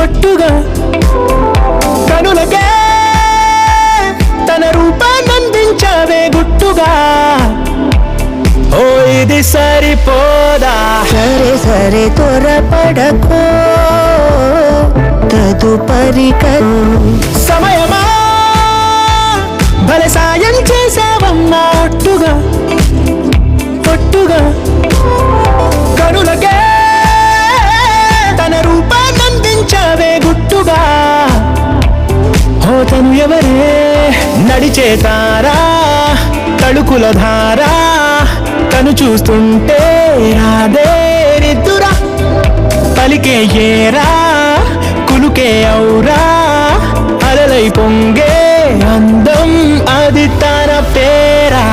ఒట్టుగా కనులకే తన రూపాన్నందించావే గుట్టుగా. ఓ ఇది సరిపోదా? సరే సరే త్వరపడకో తదుపరి సమయమా భలే సాయం చేసావమ్మా ఒట్టుగా ఒట్టుగా కనులకే తన రూపాన్నందించావే గుట్టుగా. ఓ తను ఎవరే నడిచే తారా తడుకుల ధారా తను చూస్తుంటే రాదే నిద్దురా పలికే ఏరా కులుకే ఔరా అలలై పొంగే అందం అది తన పేరా.